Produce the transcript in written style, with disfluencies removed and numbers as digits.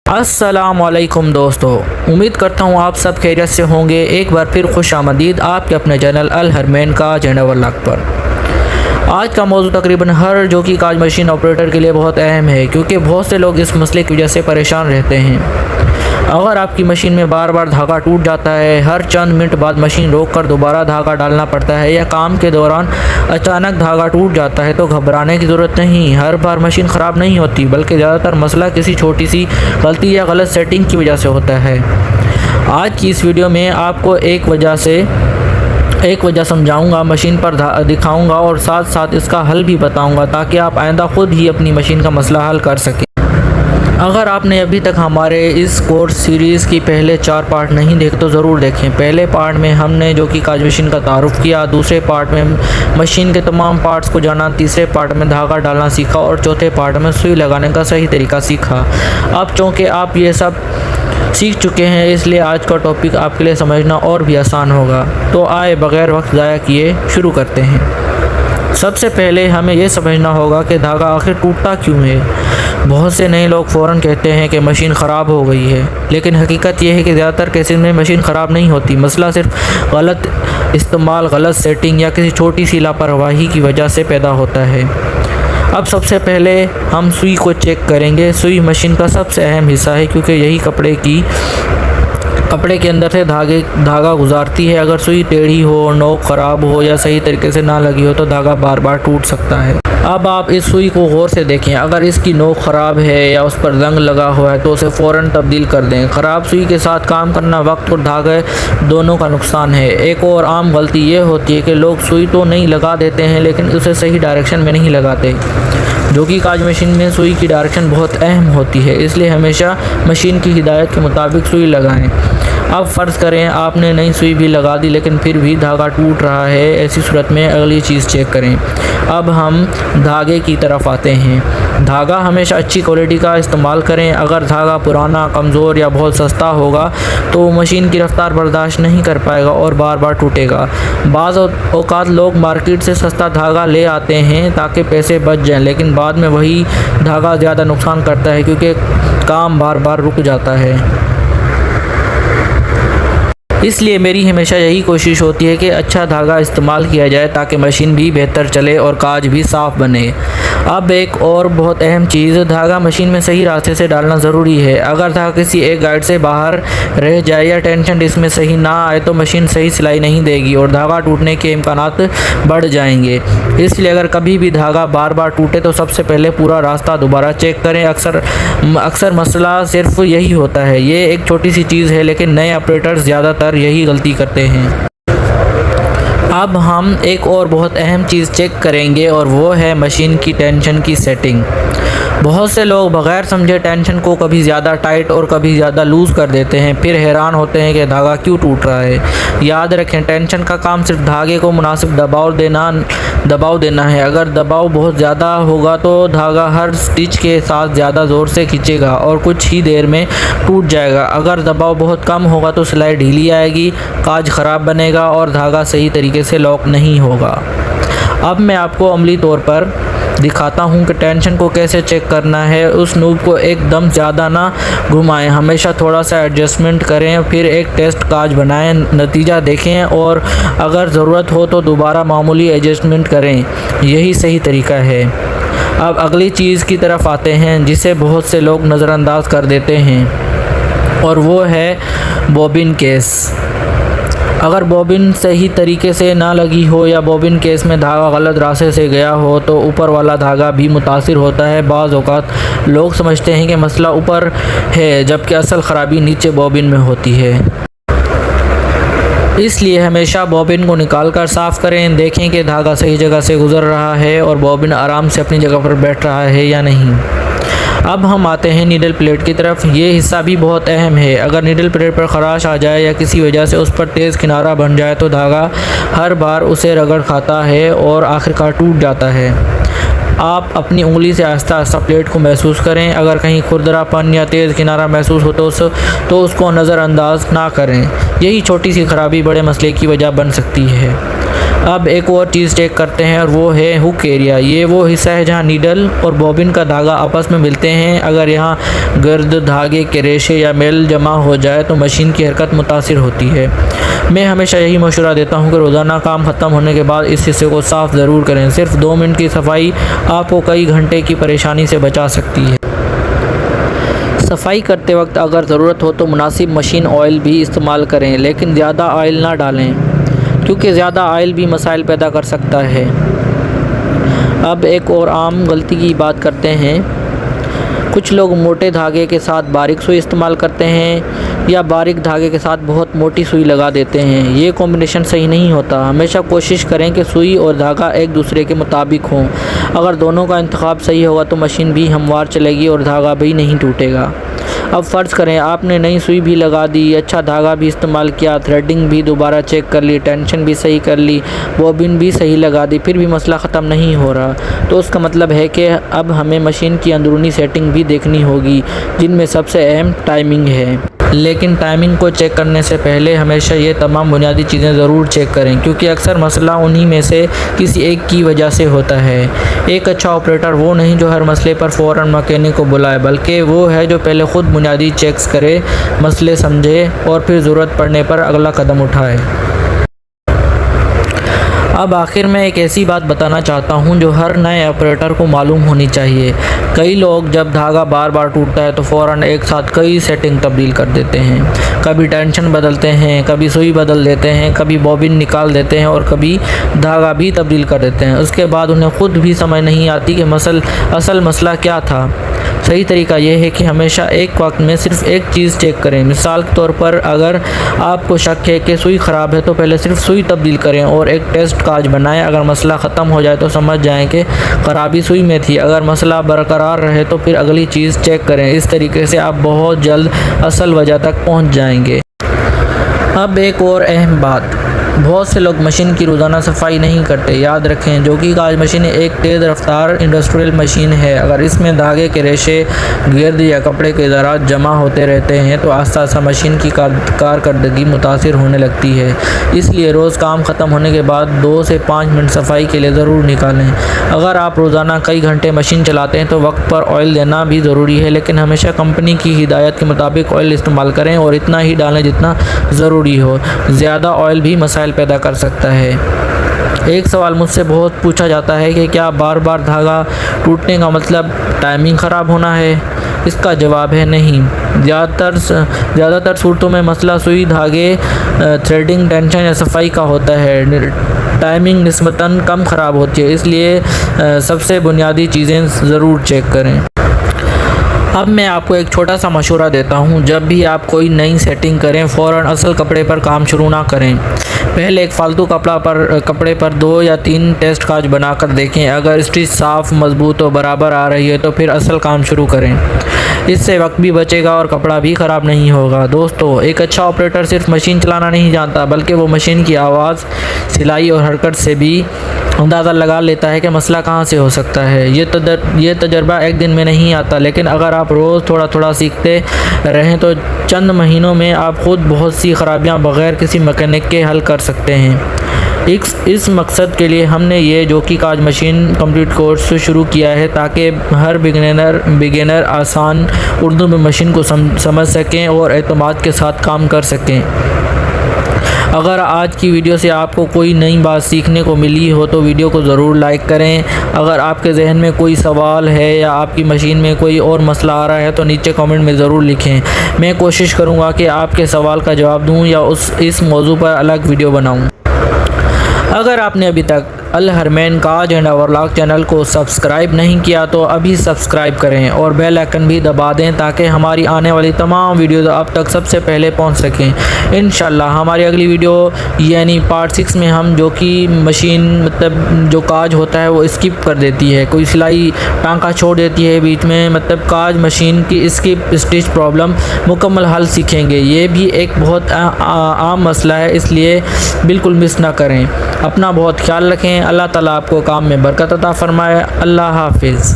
السلام علیکم دوستو، امید کرتا ہوں آپ سب خیریت سے ہوں گے۔ ایک بار پھر خوش آمدید آپ کے اپنے چینل الحرمین کا جنڈا ورلاگ پر۔ آج کا موضوع تقریباً ہر جو کہ کاج مشین آپریٹر کے لیے بہت اہم ہے، کیونکہ بہت سے لوگ اس مسئلے کی وجہ سے پریشان رہتے ہیں۔ اگر آپ کی مشین میں بار بار دھاگا ٹوٹ جاتا ہے، ہر چند منٹ بعد مشین روک کر دوبارہ دھاگا ڈالنا پڑتا ہے، یا کام کے دوران اچانک دھاگا ٹوٹ جاتا ہے، تو گھبرانے کی ضرورت نہیں۔ ہر بار مشین خراب نہیں ہوتی، بلکہ زیادہ تر مسئلہ کسی چھوٹی سی غلطی یا غلط سیٹنگ کی وجہ سے ہوتا ہے۔ آج کی اس ویڈیو میں آپ کو ایک وجہ سمجھاؤں گا، مشین پر دکھاؤں گا اور ساتھ ساتھ اس کا حل بھی بتاؤں گا، تاکہ آپ آئندہ خود ہی اپنی مشین کا مسئلہ حل کر سکیں۔ اگر آپ نے ابھی تک ہمارے اس کورس سیریز کی پہلے 4 پارٹ نہیں دیکھے تو ضرور دیکھیں۔ پہلے پارٹ میں ہم نے جو کہ کاج مشین کا تعارف کیا، دوسرے پارٹ میں مشین کے تمام پارٹس کو جانا، تیسرے پارٹ میں دھاگا ڈالنا سیکھا اور چوتھے پارٹ میں سوئی لگانے کا صحیح طریقہ سیکھا۔ اب چونکہ آپ یہ سب سیکھ چکے ہیں، اس لیے آج کا ٹاپک آپ کے لیے سمجھنا اور بھی آسان ہوگا۔ تو آئے بغیر وقت ضائع کیے شروع کرتے ہیں۔ سب سے پہلے ہمیں یہ سمجھنا ہوگا کہ دھاگا آخر ٹوٹتا کیوں ہے۔ بہت سے نئے لوگ فوراً کہتے ہیں کہ مشین خراب ہو گئی ہے، لیکن حقیقت یہ ہے کہ زیادہ تر کیسز میں مشین خراب نہیں ہوتی۔ مسئلہ صرف غلط استعمال، غلط سیٹنگ یا کسی چھوٹی سی لاپرواہی کی وجہ سے پیدا ہوتا ہے۔ اب سب سے پہلے ہم سوئی کو چیک کریں گے۔ سوئی مشین کا سب سے اہم حصہ ہے، کیونکہ یہی کپڑے کے اندر سے دھاگا گزارتی ہے۔ اگر سوئی ٹیڑھی ہو، نوک خراب ہو یا صحیح طریقے سے نہ لگی ہو تو دھاگا بار بار ٹوٹ سکتا ہے۔ اب آپ اس سوئی کو غور سے دیکھیں۔ اگر اس کی نوک خراب ہے یا اس پر زنگ لگا ہوا ہے تو اسے فوراً تبدیل کر دیں۔ خراب سوئی کے ساتھ کام کرنا وقت اور دھاگے دونوں کا نقصان ہے۔ ایک اور عام غلطی یہ ہوتی ہے کہ لوگ سوئی تو نہیں لگا دیتے ہیں، لیکن اسے صحیح ڈائریکشن میں نہیں لگاتے، جو کہ کاج مشین میں سوئی کی ڈائریکشن بہت اہم ہوتی ہے۔ اس لیے ہمیشہ مشین کی ہدایت کے مطابق سوئی لگائیں۔ اب فرض کریں آپ نے نئی سوئی بھی لگا دی، لیکن پھر بھی دھاگا ٹوٹ رہا ہے۔ ایسی صورت میں اگلی چیز چیک کریں۔ اب ہم دھاگے کی طرف آتے ہیں۔ دھاگا ہمیشہ اچھی کوالٹی کا استعمال کریں۔ اگر دھاگا پرانا، کمزور یا بہت سستا ہوگا تو مشین کی رفتار برداشت نہیں کر پائے گا اور بار بار ٹوٹے گا۔ بعض اوقات لوگ مارکیٹ سے سستا دھاگا لے آتے ہیں تاکہ پیسے بچ جائیں، لیکن بعد میں وہی دھاگا زیادہ نقصان کرتا ہے، کیونکہ کام بار بار رک جاتا ہے۔ اس لیے میری ہمیشہ یہی کوشش ہوتی ہے کہ اچھا دھاگا استعمال کیا جائے، تاکہ مشین بھی بہتر چلے اور کاج بھی صاف بنے۔ اب ایک اور بہت اہم چیز، دھاگا مشین میں صحیح راستے سے ڈالنا ضروری ہے۔ اگر دھاگا کسی ایک گائیڈ سے باہر رہ جائے یا ٹینشن ڈسک میں صحیح نہ آئے تو مشین صحیح سلائی نہیں دے گی اور دھاگا ٹوٹنے کے امکانات بڑھ جائیں گے۔ اس لیے اگر کبھی بھی دھاگا بار بار ٹوٹے تو سب سے پہلے پورا راستہ دوبارہ چیک کریں۔ اکثر مسئلہ صرف یہی ہوتا ہے۔ یہ ایک چھوٹی سی چیز ہے، لیکن نئے آپریٹرز زیادہ تر یہی غلطی کرتے ہیں۔ اب ہم ایک اور بہت اہم چیز چیک کریں گے، اور وہ ہے مشین کی ٹینشن کی سیٹنگ۔ بہت سے لوگ بغیر سمجھے ٹینشن کو کبھی زیادہ ٹائٹ اور کبھی زیادہ لوز کر دیتے ہیں، پھر حیران ہوتے ہیں کہ دھاگا کیوں ٹوٹ رہا ہے۔ یاد رکھیں، ٹینشن کا کام صرف دھاگے کو مناسب دباؤ دینا ہے۔ اگر دباؤ بہت زیادہ ہوگا تو دھاگا ہر سٹچ کے ساتھ زیادہ زور سے کھینچے گا اور کچھ ہی دیر میں ٹوٹ جائے گا۔ اگر دباؤ بہت کم ہوگا تو سلائی ڈھیلی آئے گی، کاج خراب بنے گا اور دھاگا صحیح طریقے سے لاک نہیں ہوگا۔ اب میں آپ کو عملی طور پر دکھاتا ہوں کہ ٹینشن کو کیسے چیک کرنا ہے۔ اس نوب کو ایک دم زیادہ نہ گھمائیں، ہمیشہ تھوڑا سا ایڈجسٹمنٹ کریں، پھر ایک ٹیسٹ کاج بنائیں، نتیجہ دیکھیں اور اگر ضرورت ہو تو دوبارہ معمولی ایڈجسٹمنٹ کریں۔ یہی صحیح طریقہ ہے۔ اب اگلی چیز کی طرف آتے ہیں، جسے بہت سے لوگ نظر انداز کر دیتے ہیں، اور وہ ہے بوبن کیس۔ اگر بوبن صحیح طریقے سے نہ لگی ہو یا بوبن کیس میں دھاگا غلط راستے سے گیا ہو تو اوپر والا دھاگا بھی متاثر ہوتا ہے۔ بعض اوقات لوگ سمجھتے ہیں کہ مسئلہ اوپر ہے، جبکہ اصل خرابی نیچے بوبن میں ہوتی ہے۔ اس لیے ہمیشہ بوبن کو نکال کر صاف کریں، دیکھیں کہ دھاگا صحیح جگہ سے گزر رہا ہے اور بوبن آرام سے اپنی جگہ پر بیٹھ رہا ہے یا نہیں۔ اب ہم آتے ہیں نیڈل پلیٹ کی طرف۔ یہ حصہ بھی بہت اہم ہے۔ اگر نیڈل پلیٹ پر خراش آ جائے یا کسی وجہ سے اس پر تیز کنارہ بن جائے تو دھاگا ہر بار اسے رگڑ کھاتا ہے اور آخرکار ٹوٹ جاتا ہے۔ آپ اپنی انگلی سے آہستہ آہستہ پلیٹ کو محسوس کریں۔ اگر کہیں کھردرا پن یا تیز کنارہ محسوس ہو تو اس کو نظر انداز نہ کریں۔ یہی چھوٹی سی خرابی بڑے مسئلے کی وجہ بن سکتی ہے۔ اب ایک اور چیز چیک کرتے ہیں اور وہ ہے ہک ایریا۔ یہ وہ حصہ ہے جہاں نیڈل اور بوبن کا دھاگا آپس میں ملتے ہیں۔ اگر یہاں گرد دھاگے کے ریشے یا میل جمع ہو جائے تو مشین کی حرکت متاثر ہوتی ہے۔ میں ہمیشہ یہی مشورہ دیتا ہوں کہ روزانہ کام ختم ہونے کے بعد اس حصے کو صاف ضرور کریں۔ صرف 2 منٹ کی صفائی آپ کو کئی گھنٹے کی پریشانی سے بچا سکتی ہے۔ صفائی کرتے وقت اگر ضرورت ہو تو مناسب مشین آئل بھی استعمال کریں، لیکن زیادہ آئل نہ ڈالیں کیونکہ زیادہ آئل بھی مسائل پیدا کر سکتا ہے۔ اب ایک اور عام غلطی کی بات کرتے ہیں۔ کچھ لوگ موٹے دھاگے کے ساتھ باریک سوئی استعمال کرتے ہیں یا باریک دھاگے کے ساتھ بہت موٹی سوئی لگا دیتے ہیں۔ یہ کمبینیشن صحیح نہیں ہوتا۔ ہمیشہ کوشش کریں کہ سوئی اور دھاگا ایک دوسرے کے مطابق ہوں۔ اگر دونوں کا انتخاب صحیح ہوگا تو مشین بھی ہموار چلے گی اور دھاگا بھی نہیں ٹوٹے گا۔ اب فرض کریں آپ نے نئی سوئی بھی لگا دی، اچھا دھاگا بھی استعمال کیا، تھریڈنگ بھی دوبارہ چیک کر لی، ٹینشن بھی صحیح کر لی، بوبن بھی صحیح لگا دی، پھر بھی مسئلہ ختم نہیں ہو رہا، تو اس کا مطلب ہے کہ اب ہمیں مشین کی اندرونی سیٹنگ بھی دیکھنی ہوگی، جن میں سب سے اہم ٹائمنگ ہے۔ لیکن ٹائمنگ کو چیک کرنے سے پہلے ہمیشہ یہ تمام بنیادی چیزیں ضرور چیک کریں، کیونکہ اکثر مسئلہ انہی میں سے کسی ایک کی وجہ سے ہوتا ہے۔ ایک اچھا آپریٹر وہ نہیں جو ہر مسئلے پر فوراً میکینک کو بلائے، بلکہ وہ ہے جو پہلے خود بنیادی چیکس کرے، مسئلے سمجھے اور پھر ضرورت پڑنے پر اگلا قدم اٹھائے۔ اب آخر میں ایک ایسی بات بتانا چاہتا ہوں جو ہر نئے آپریٹر کو معلوم ہونی چاہیے۔ کئی لوگ جب دھاگا بار بار ٹوٹتا ہے تو فوراً ایک ساتھ کئی سیٹنگ تبدیل کر دیتے ہیں۔ کبھی ٹینشن بدلتے ہیں، کبھی سوئی بدل دیتے ہیں، کبھی بوبن نکال دیتے ہیں اور کبھی دھاگا بھی تبدیل کر دیتے ہیں۔ اس کے بعد انہیں خود بھی سمجھ نہیں آتی کہ اصل مسئلہ کیا تھا۔ صحیح طریقہ یہ ہے کہ ہمیشہ ایک وقت میں صرف ایک چیز چیک کریں۔ مثال کے طور پر اگر آپ کو شک ہے کہ سوئی خراب ہے تو پہلے صرف سوئی تبدیل کریں اور ایک ٹیسٹ کاج بنائیں۔ اگر مسئلہ ختم ہو جائے تو سمجھ جائیں کہ خرابی سوئی میں تھی۔ اگر مسئلہ برقرار رہے تو پھر اگلی چیز چیک کریں۔ اس طریقے سے آپ بہت جلد اصل وجہ تک پہنچ جائیں گے۔ اب ایک اور اہم بات، بہت سے لوگ مشین کی روزانہ صفائی نہیں کرتے۔ یاد رکھیں جوکی کاج مشین ایک تیز رفتار انڈسٹریل مشین ہے۔ اگر اس میں دھاگے کے ریشے، گرد یا کپڑے کے ذرات جمع ہوتے رہتے ہیں تو آہستہ آہستہ مشین کی کارکردگی متاثر ہونے لگتی ہے۔ اس لیے روز کام ختم ہونے کے بعد 2 سے 5 منٹ صفائی کے لیے ضرور نکالیں۔ اگر آپ روزانہ کئی گھنٹے مشین چلاتے ہیں تو وقت پر آئل دینا بھی ضروری ہے، لیکن ہمیشہ کمپنی کی ہدایت کے مطابق آئل استعمال کریں اور اتنا ہی ڈالیں جتنا ضروری ہو۔ زیادہ آئل بھی مسائل پیدا کر سکتا ہے۔ ایک سوال مجھ سے بہت پوچھا جاتا ہے کہ کیا بار بار دھاگا ٹوٹنے کا مطلب ٹائمنگ خراب ہونا ہے؟ اس کا جواب ہے نہیں۔ زیادہ تر صورتوں میں مسئلہ سوئی، دھاگے، تھریڈنگ، ٹینشن یا صفائی کا ہوتا ہے۔ ٹائمنگ نسبتاً کم خراب ہوتی ہے، اس لیے سب سے بنیادی چیزیں ضرور چیک کریں۔ اب میں آپ کو ایک چھوٹا سا مشورہ دیتا ہوں، جب بھی آپ کوئی نئی سیٹنگ کریں فوراً اصل کپڑے پر کام شروع نہ کریں۔ پہلے ایک فالتو کپڑے پر 2 یا 3 ٹیسٹ کاج بنا کر دیکھیں۔ اگر اسٹچ صاف، مضبوط اور برابر آ رہی ہے تو پھر اصل کام شروع کریں۔ اس سے وقت بھی بچے گا اور کپڑا بھی خراب نہیں ہوگا۔ دوستو، ایک اچھا آپریٹر صرف مشین چلانا نہیں جانتا، بلکہ وہ مشین کی آواز، سلائی اور حرکت سے بھی اندازہ لگا لیتا ہے کہ مسئلہ کہاں سے ہو سکتا ہے۔ یہ تجربہ ایک دن میں نہیں آتا، لیکن اگر آپ روز تھوڑا تھوڑا سیکھتے رہیں تو چند مہینوں میں آپ خود بہت سی خرابیاں بغیر کسی میکینک کے حل کر سکتے ہیں۔ اس مقصد کے لیے ہم نے یہ جوکی کاج مشین کمپلیٹ کورس شروع کیا ہے تاکہ ہر بگنر آسان اردو میں مشین کو سمجھ سکیں اور اعتماد کے ساتھ کام کر سکیں۔ اگر آج کی ویڈیو سے آپ کو کوئی نئی بات سیکھنے کو ملی ہو تو ویڈیو کو ضرور لائک کریں۔ اگر آپ کے ذہن میں کوئی سوال ہے یا آپ کی مشین میں کوئی اور مسئلہ آ رہا ہے تو نیچے کامنٹ میں ضرور لکھیں۔ میں کوشش کروں گا کہ آپ کے سوال کا جواب دوں یا اس موضوع پر الگ ویڈیو بناؤں۔ اگر آپ نے ابھی تک الحرمین کاج اینڈ اوورلاک چینل کو سبسکرائب نہیں کیا تو ابھی سبسکرائب کریں اور بیل آئیکن بھی دبا دیں تاکہ ہماری آنے والی تمام ویڈیوز آپ تک سب سے پہلے پہنچ سکیں۔ انشاءاللہ ہماری اگلی ویڈیو یعنی پارٹ 6 میں ہم جو کہ مشین مطلب جو کاج ہوتا ہے وہ اسکپ کر دیتی ہے، کوئی سلائی ٹانکا چھوڑ دیتی ہے بیچ میں، مطلب کاج مشین کی اسکپ اسٹچ پرابلم مکمل حل سیکھیں گے۔ یہ بھی ایک بہت عام مسئلہ ہے، اس لیے بالکل مس نہ کریں۔ اپنا بہت خیال رکھیں۔ اللہ تعالیٰ آپ کو کام میں برکت عطا فرمائے۔ اللہ حافظ۔